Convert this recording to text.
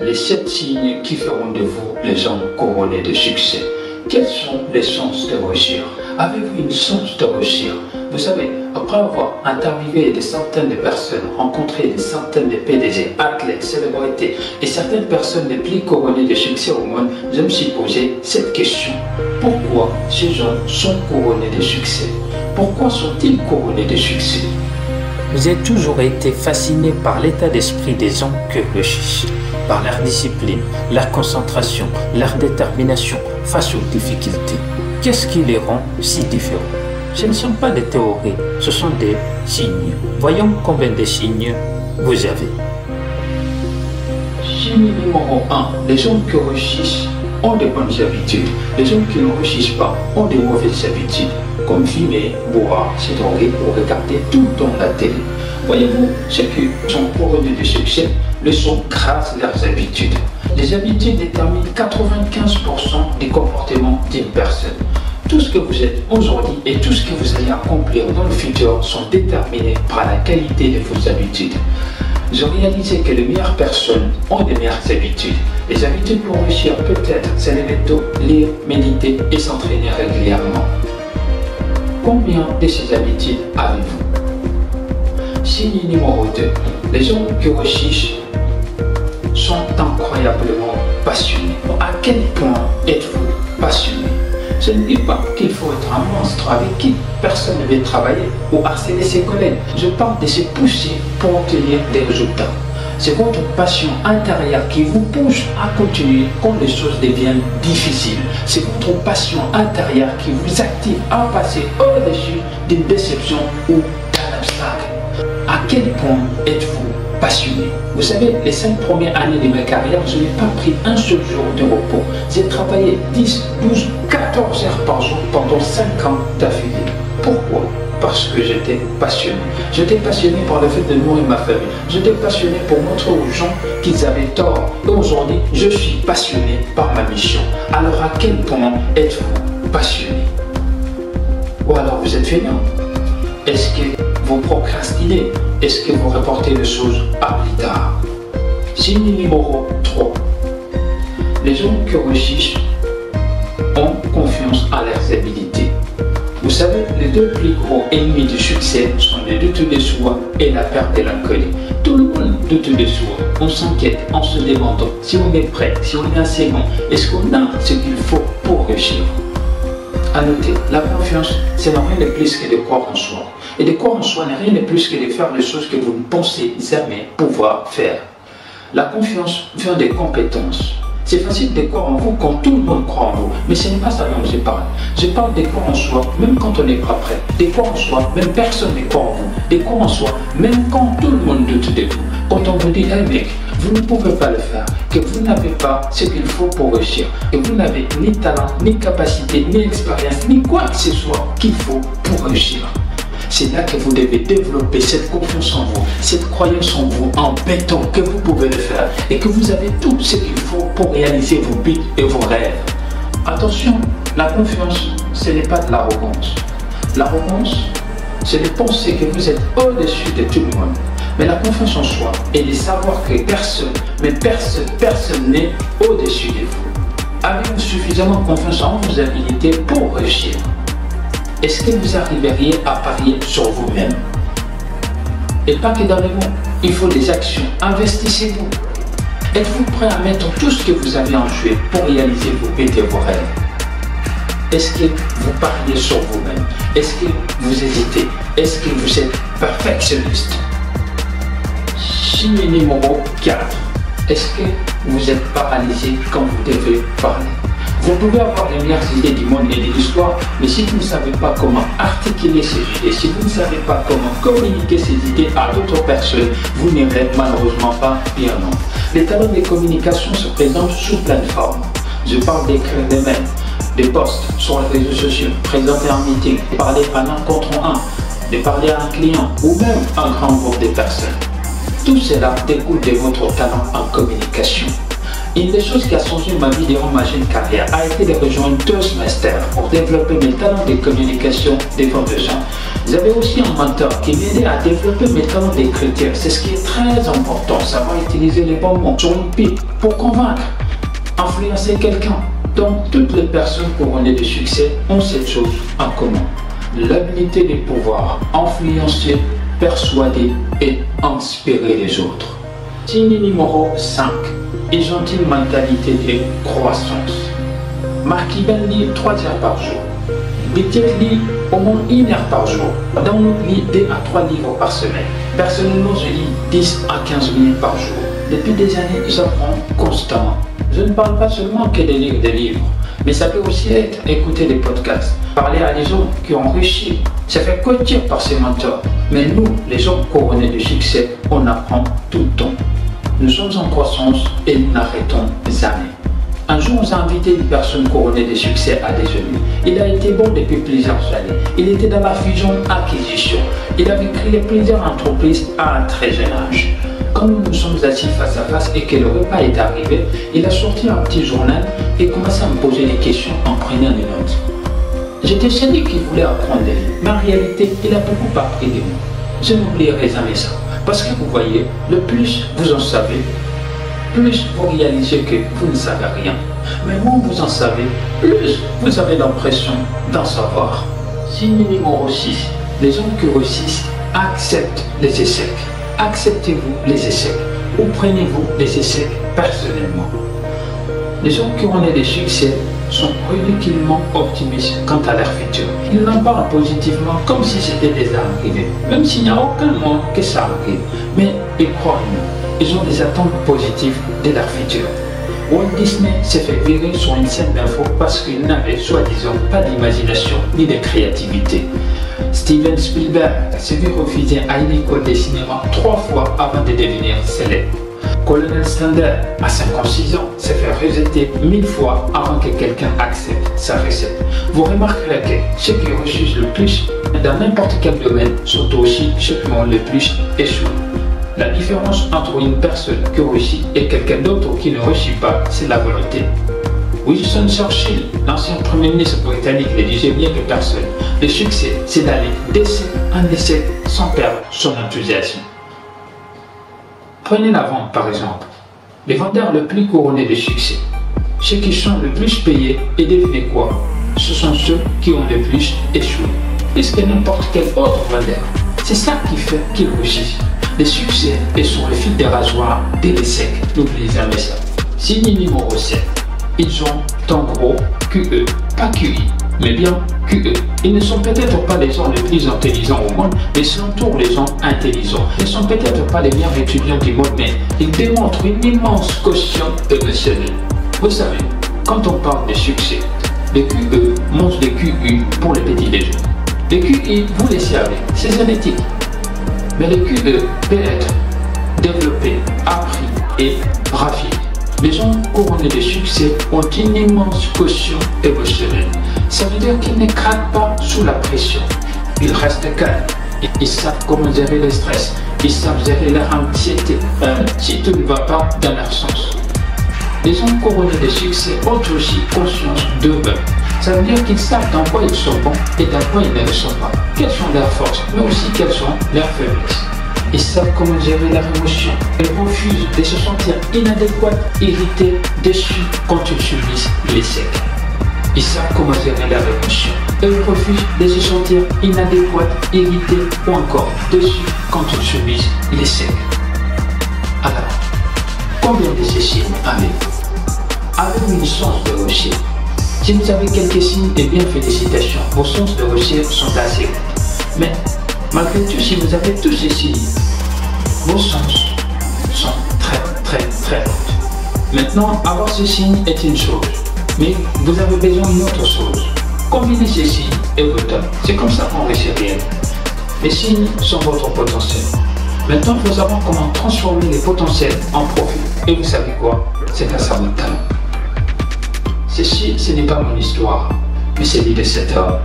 les 7 signes qui feront de vous les hommes couronnés de succès. Quelles sont les chances de réussir? Avez-vous une chance de réussir? Vous savez, après avoir interviewé des centaines de personnes, rencontré des centaines de PDG, athlètes, célébrités et certaines personnes les plus couronnées de succès au monde, je me suis posé cette question. Pourquoi ces gens sont couronnés de succès? Pourquoi sont-ils couronnés de succès? J'ai toujours été fasciné par l'état d'esprit des hommes que réussissent, par leur discipline, leur concentration, leur détermination face aux difficultés. Qu'est-ce qui les rend si différents? Ce ne sont pas des théories, ce sont des signes. Voyons combien de signes vous avez. Signe numéro 1. Les gens qui réussissent ont de bonnes habitudes. Les gens qui ne réussissent pas ont de mauvaises habitudes, comme fumer, boire, se droguer ou regarder tout le temps la télé. Voyez-vous, ceux qui sont couronnés de succès le sont grâce à leurs habitudes. Les habitudes déterminent 95% des comportements d'une personne. Tout ce que vous êtes aujourd'hui et tout ce que vous allez accomplir dans le futur sont déterminés par la qualité de vos habitudes. J'ai réalisé que les meilleures personnes ont des meilleures habitudes. Les habitudes pour réussir peut-être, c'est lever tôt, lire, méditer et s'entraîner régulièrement. Combien de ces habitudes avez-vous? Signe numéro 2. Les gens qui réussissent sont incroyablement passionnés. À quel point êtes-vous passionné? Je ne dis pas qu'il faut être un monstre avec qui personne ne veut travailler ou harceler ses collègues. Je parle de se pousser pour obtenir des résultats. C'est votre passion intérieure qui vous pousse à continuer quand les choses deviennent difficiles. C'est votre passion intérieure qui vous active à passer au-dessus d'une déception ou d'un obstacle. À quel point êtes-vous passionné? Vous savez, les 5 premières années de ma carrière, je n'ai pas pris un seul jour de repos. J'ai travaillé 10, 12, 14 heures par jour pendant 5 ans d'affilée. Pourquoi? Parce que j'étais passionné. J'étais passionné par le fait de nourrir ma famille. J'étais passionné pour montrer aux gens qu'ils avaient tort. Et aujourd'hui, je suis passionné par ma mission. Alors à quel point êtes-vous passionné? Ou alors vous êtes feignant? Est-ce que vous procrastinez? Est-ce que vous reportez les choses à plus tard? Signe numéro 3. Les gens qui réussissent ont confiance en leurs habilités. Vous savez, les 2 plus gros ennemis du succès sont le doute de soi et la perte de l'inconnu. Tout le monde doute de soi. On s'inquiète en se demandant si on est prêt, si on est assez bon, est-ce qu'on a ce qu'il faut pour réussir. À noter, la confiance, ce n'est rien de plus que de croire en soi. Et de croire en soi n'est rien de plus que de faire des choses que vous ne pensez jamais pouvoir faire. La confiance vient des compétences. C'est facile de croire en vous quand tout le monde croit en vous, mais ce n'est pas ça dont je parle. Je parle de croire en soi même quand on n'est pas prêt. De croire en soi même personne ne croit en vous. De croire en soi même quand tout le monde doute de vous. Quand on vous dit, hey mec, vous ne pouvez pas le faire, que vous n'avez pas ce qu'il faut pour réussir, que vous n'avez ni talent, ni capacité, ni expérience, ni quoi que ce soit qu'il faut pour réussir. C'est là que vous devez développer cette confiance en vous, cette croyance en vous, en béton, que vous pouvez le faire et que vous avez tout ce qu'il faut pour réaliser vos buts et vos rêves. Attention, la confiance, ce n'est pas de l'arrogance. L'arrogance, c'est de penser que vous êtes au-dessus de tout le monde. Mais la confiance en soi est de savoir que personne, mais personne n'est au-dessus de vous. Avez-vous suffisamment confiance en vos habilités pour réussir? Est-ce que vous arriveriez à parier sur vous-même? Et pas que dans les mots, il faut des actions. Investissez-vous. Êtes-vous prêt à mettre tout ce que vous avez en jeu pour réaliser vos buts et vos rêves? Est-ce que vous pariez sur vous-même? Est-ce que vous hésitez? Est-ce que vous êtes perfectionniste? Signe numéro 4. Est-ce que vous êtes paralysé quand vous devez parler? Vous pouvez avoir les meilleures idées du monde et de l'histoire, mais si vous ne savez pas comment articuler ces idées, si vous ne savez pas comment communiquer ces idées à d'autres personnes, vous n'irez malheureusement pas bien loin. Les talents de communication se présentent sous plein de formes. Je parle d'écrire des mails, des posts sur les réseaux sociaux, présenter un meeting, parler à un contre un, de parler à un client ou même à un grand groupe de personnes. Tout cela découle de votre talent en communication. Une des choses qui a changé ma vie durant ma jeune carrière a été de rejoindre 2 semestres pour développer mes talents de communication devant des gens. J'avais aussi un mentor qui m'aidait à développer mes talents d'écriture. C'est ce qui est très important, savoir utiliser les bons mots sur une pipe pour convaincre, influencer quelqu'un. Donc, toutes les personnes couronnées de succès ont cette chose en commun. L'habilité de pouvoir influencer, persuader et inspirer les autres. Signe numéro 5. Ils ont une mentalité de croissance. Mark Cuban lit 3 heures par jour. Bitek lit au moins 1 heure par jour. Download lit 2 à 3 livres par semaine. Personnellement, je lis 10 à 15 minutes par jour. Depuis des années, j'apprends constamment. Je ne parle pas seulement que de lire des livres, mais ça peut aussi être écouter des podcasts, parler à des gens qui ont réussi, se faire coacher par ses mentors. Mais nous, les gens couronnés de succès, on apprend tout le temps. Nous sommes en croissance et nous n'arrêtons jamais. Un jour, on a invité une personne couronnée de succès à déjeuner. Il a été bon depuis plusieurs années. Il était dans la fusion-acquisition. Il avait créé plusieurs entreprises à un très jeune âge. Quand nous nous sommes assis face à face et que le repas est arrivé, il a sorti un petit journal et commencé à me poser des questions en prenant des notes. J'étais celui qui voulait apprendre des livres, mais en réalité, il a beaucoup appris de moi. Je n'oublierai jamais ça. Parce que vous voyez, le plus vous en savez, plus vous réalisez que vous ne savez rien. Mais moins vous en savez, plus vous avez l'impression d'en savoir. Signe numéro 6. Les gens qui réussissent acceptent les échecs. Acceptez-vous les échecs ou prenez-vous les échecs personnellement. Les gens qui ont des succès sont ridiculement optimistes quant à leur futur. Ils en parlent positivement comme si c'était déjà arrivé, même s'il n'y a aucun moment que ça arrive. Mais ils croient en nous. Ils ont des attentes positives de leur futur. Walt Disney s'est fait virer sur une scène d'info parce qu'il n'avait soi-disant pas d'imagination ni de créativité. Steven Spielberg s'est vu refuser à une école de cinéma 3 fois avant de devenir célèbre. Colonel Sanders, à 56 ans, s'est fait rejeter 1000 fois avant que quelqu'un accepte sa recette. Vous remarquerez que ceux qui réussissent le plus dans n'importe quel domaine sont aussi ceux qui ont le plus échoué. La différence entre une personne qui réussit et quelqu'un d'autre qui ne réussit pas, c'est la volonté. Winston Churchill, l'ancien Premier ministre britannique, le disait bien que personne. Le succès, c'est d'aller d'essai en essai sans perdre son enthousiasme. Prenez la vente par exemple. Les vendeurs les plus couronnés de succès, ceux qui sont le plus payés, et devinez quoi? Ce sont ceux qui ont le plus échoué. Plus que n'importe quel autre vendeur. C'est ça qui fait qu'ils réussissent. Les succès est sur le fil de rasoir des échecs. N'oubliez jamais ça. Signe numéro 7. Ils ont en gros QE, pas QI, mais bien QE. Ils ne sont peut-être pas les gens les plus intelligents au monde, mais s'entourent les gens intelligents. Ils ne sont peut-être pas les meilleurs étudiants du monde, mais ils démontrent une immense quotient émotionnel. Vous savez, quand on parle de succès, le QE montre le QU pour les petits déjeuners. Le QI, vous le savez, c'est génétique. Mais le QE peut être développé, appris et raffiné. Les gens couronnés de succès ont une immense quotient émotionnelle. Ça veut dire qu'ils ne craquent pas sous la pression. Ils restent calmes. Ils savent comment gérer le stress. Ils savent gérer leur anxiété si tout ne va pas dans leur sens. Les gens couronnés de succès ont aussi conscience d'eux-mêmes. Ça veut dire qu'ils savent dans quoi ils sont bons et dans quoi ils ne le sont pas. Quelles sont leurs forces, mais aussi quelles sont leurs faiblesses. Ils savent comment gérer leurs émotions. Ils refusent de se sentir inadéquats, irrités, déçus quand ils subissent l'échec. Ils savent comment gérer leurs émotions. Ils refusent de se sentir inadéquats, irrités ou encore déçus quand ils subissent l'échec. Alors, combien de ces signes avez-vous? Avez-vous une chance de réussir? Si vous avez quelques signes, eh bien félicitations. Vos chances de réussir sont assez grandes. Mais malgré tout, si vous avez tous ces signes, vos chances sont très hautes. Maintenant, avoir ces signes est une chose, mais vous avez besoin d'une autre chose. Combinez ces signes et vos talents. C'est comme ça qu'on réussit rien. Les signes sont votre potentiel. Maintenant, il faut savoir comment transformer les potentiels en profit. Et vous savez quoi? C'est grâce à votre talent. Ceci, ce n'est pas mon histoire, mais c'est l'île de cet homme.